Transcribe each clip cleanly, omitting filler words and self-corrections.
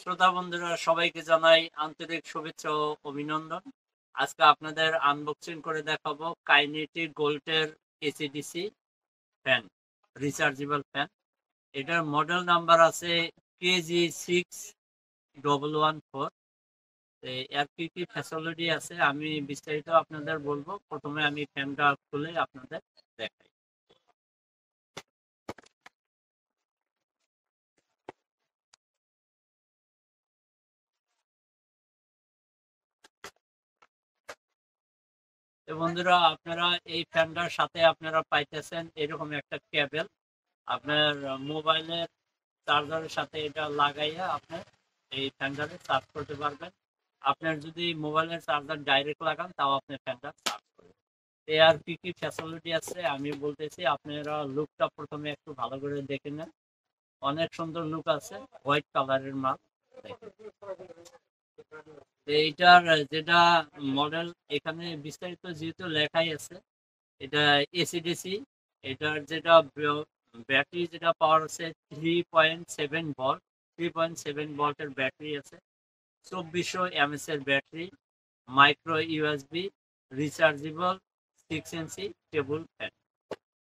শ্রোতা বন্ধুরা সবাইকে জানাই আন্তরিক শুভেচ্ছা ও অভিনন্দন। আজকে আপনাদের আনবক্সিং করে দেখাবো কাইনেটিক গোল্টের এসিডিসি ফ্যান, রিচার্জেবল ফ্যান। এটার মডেল নাম্বার আছে KG6114। এর কি কি ফ্যাসিলিটি আছে আমি বিস্তারিত আপনাদের বলবো। প্রথমে আমি ফ্যানটা খুলে আপনাদের দেখাই। তো বন্ধুরা, আপনারা এই ফ্যানটার সাথে আপনারা পাইতেছেন এরকম একটা কেবল। আপনার মোবাইলের চার্জারের সাথে এটা লাগাইয়া আপনার এই ফ্যানটাকে চার্জ করতে পারবেন। আপনার যদি মোবাইলের চার্জার ডাইরেক্ট লাগান তাও আপনি ফ্যানটা চার্জ করবেন। আর কি কি ফ্যাসিলিটি আছে আমি বলতেছি, আপনারা লুকটা প্রথমে একটু ভালো করে দেখে নেন। অনেক সুন্দর লুক আছে, হোয়াইট কালারের মাল। এইটার যেটা মডেল এখানে বিস্তারিত যেহেতু লেখাই আছে, এটা এসিডিসি। এটার যেটা ব্যাটারি যেটা পাওয়ার আছে 3.7 ভোল্ট। 3.7 ভোল্টের ব্যাটারি আছে, 2400 এমএস এর ব্যাটারি, মাইক্রো ইউএসবি, রিচার্জেবল 6 ইঞ্চি টেবিল ফ্যান।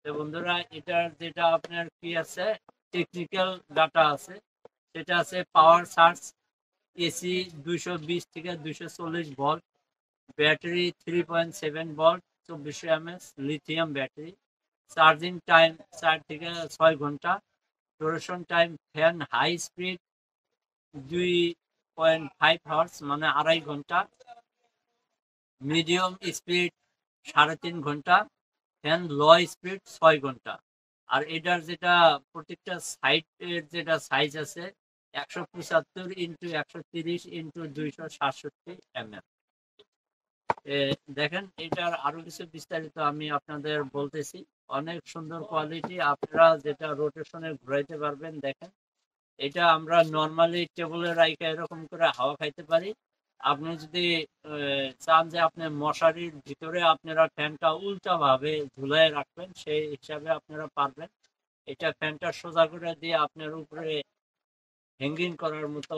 তো বন্ধুরা, এটার যেটা আপনার কি আছে টেকনিক্যাল ডাটা আছে, সেটা আছে পাওয়ার চার্জ এসি 220 থেকে 240 volt, battery 3.7 volt, 2400 MS lithium battery, charging time 4 থেকে 6 ঘন্টা, duration time fan high speed 2.5 hours মানে 2.5 ঘন্টা, মিডিয়াম স্পিড 3.5 ঘন্টা, ফ্যান লো স্পিড 6 ঘন্টা। আর এটার যেটা প্রত্যেকটা সাইডের যেটা সাইজ আছে 175x130x267 দেখেন। এটার আরো কিছু বিস্তারিত আমি আপনাদের বলতেছি। অনেক সুন্দর কোয়ালিটি, আপনারা যেটা রোটেশনে ঘুরাইতে পারবেন। দেখেন, এটা আমরা নর্মালি টেবিলে রাইখা এরকম করে হাওয়া খাইতে পারি। আপনি যদি চান যে আপনি মশারির ভিতরে আপনারা ফ্যানটা উল্টা ভাবে ঝুলাই রাখবেন, সেই হিসাবে আপনারা পারবেন। এটা ফ্যানটা সোজা করে দিয়ে আপনার উপরে হ্যাঙ্গিং করার মতো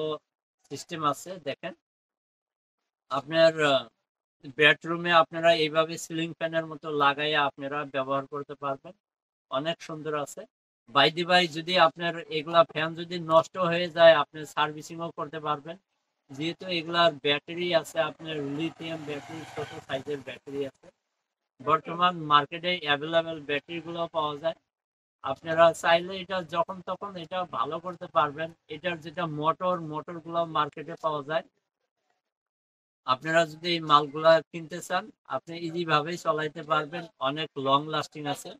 সিস্টেম আছে। দেখেন, আপনার বেডরুমে আপনারা এইভাবে সিলিং ফ্যানের মতো লাগাইয়া আপনারা ব্যবহার করতে পারবেন। অনেক সুন্দর আছে। বাই দি বাই, যদি আপনার এগুলা ফ্যান যদি নষ্ট হয়ে যায় আপনি সার্ভিসিংও করতে পারবেন, যেহেতু এগুলার ব্যাটারি আছে আপনার লিথিয়াম ব্যাটারি, ছোট সাইজের ব্যাটারি আছে। বর্তমান মার্কেটে অ্যাভেলেবেল ব্যাটারিগুলো পাওয়া যায়। আপনারা চাইলে এটা যখন তখন এটা ভালো করতে পারবেন। এটার যেটা মোটরগুলো মার্কেটে পাওয়া যায়। আপনারা যদি এই মালগুলা কিনতে চান আপনি ইজি ভাবেই চালাইতে পারবেন, অনেক লং লাস্টিং আছে।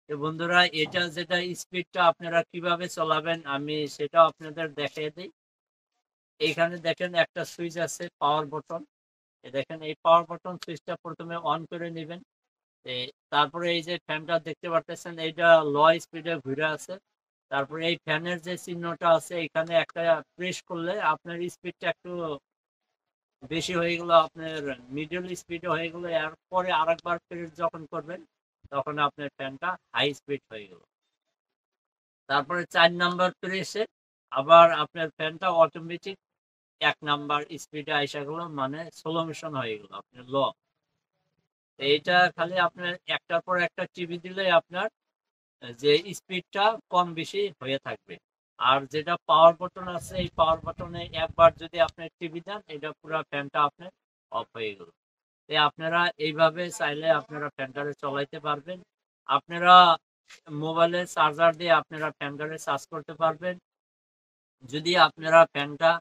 তো বন্ধুরা, এটা যেটা স্পিডটা আপনারা কিভাবে চালাবেন আমি সেটা আপনাদের দেখিয়ে দিই। এইখানে দেখেন একটা সুইচ আছে, পাওয়ার বটন। দেখেন, এই পাওয়ার বটন সুইচটা প্রথমে অন করে নেবেন। তারপরে এই যে ফ্যানটা দেখতে পারতেছেন, এইটা লো স্পিডে ঘুরে আছে। তারপরে এই ফ্যানের যে চিহ্নটা আছে এখানে একটা প্রেস করলে আপনার স্পিডটা একটু বেশি হয়ে গেল, আপনার মিডল স্পিডে হয়ে গেল। এরপরে আরেকবার প্রেস যখন করবেন তখন আপনার ফ্যানটা হাই স্পিড হয়ে গেল। তারপরে 4 নাম্বার প্রেসে আবার আপনার ফ্যানটা অটোমেটিক 1 নাম্বার স্পিডে আইসা গেল, মানে স্লো মোশন হয়ে গেল আপনার লো। এইটা খালি আপনার একটার পর একটা টিভি দিলে আপনার যে স্পিডটা কম বেশি হয়ে থাকবে। আর যেটা পাওয়ার বাটন আছে, এই পাওয়ার বাটনে একবার যদি আপনি টিভি দেন এটা পুরো ফ্যানটা আপনার অফ হয়ে গেল। তাই আপনারা এইভাবে চাইলে আপনারা ফ্যানটারে চলাইতে পারবেন। আপনারা মোবাইলের চার্জার দিয়ে আপনারা ফ্যানটারে চার্জ করতে পারবেন। যদি আপনারা ফ্যানটা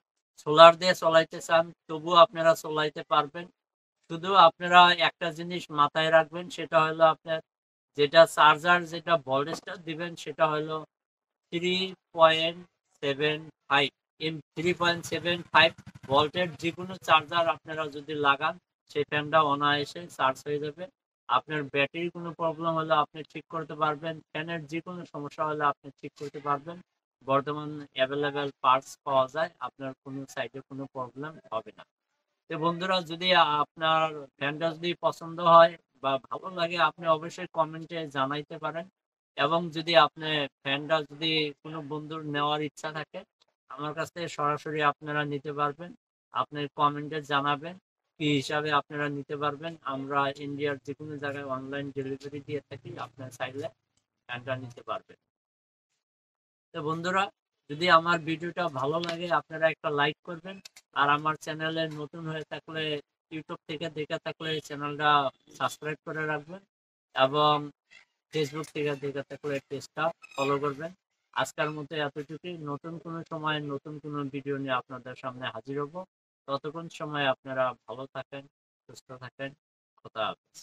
সোলার দিয়ে চলাইতে চান তবুও আপনারা চলাইতে পারবেন। শুধু আপনারা একটা জিনিস মাথায় রাখবেন, সেটা হলো আপনার যেটা চার্জার যেটা ভোল্টেজটা দিবেন সেটা হলো 3.75। 3.75 ভোল্টের যে কোনো চার্জার আপনারা যদি লাগান সেই ফ্যানটা অনায়াসে চার্জ হয়ে যাবে। আপনার ব্যাটারির কোনো প্রবলেম হলে আপনি ঠিক করতে পারবেন, ফ্যানের যে কোনো সমস্যা হলে আপনি ঠিক করতে পারবেন। বর্তমান অ্যাভেলেবেল পার্টস পাওয়া যায়, আপনার কোনো সাইডে কোনো প্রবলেম হবে না। তো বন্ধুরা, যদি আপনার ফ্যানটা যদি পছন্দ হয় বা ভালো লাগে আপনি অবশ্যই কমেন্টে জানাইতে পারেন। এবং যদি আপনি ফ্যানটা যদি কোনো বন্ধুর নেওয়ার ইচ্ছা থাকে আমার কাছ থেকে সরাসরি আপনারা নিতে পারবেন। আপনি কমেন্টে জানাবেন কি হিসাবে আপনারা নিতে পারবেন। আমরা ইন্ডিয়ার যে কোনো জায়গায় অনলাইন ডেলিভারি দিয়ে থাকি, আপনারা চাইলে ফ্যানটা নিতে পারবেন। তো বন্ধুরা, যদি আমার ভিডিওটা ভালো লাগে আপনারা একটা লাইক করবেন, আর আমার চ্যানেলে নতুন হয়ে থাকলে, ইউটিউব থেকে দেখে থাকলে চ্যানেলটা সাবস্ক্রাইব করে রাখবেন, এবং ফেসবুক থেকে দেখে থাকলে পেজটা ফলো করবেন। আজকের মতো এতটুকুই। নতুন কোনো সময় নতুন কোনো ভিডিও নিয়ে আপনাদের সামনে হাজির হব। ততক্ষণ সময় আপনারা ভালো থাকেন, সুস্থ থাকেন। খোদা হাফেজ।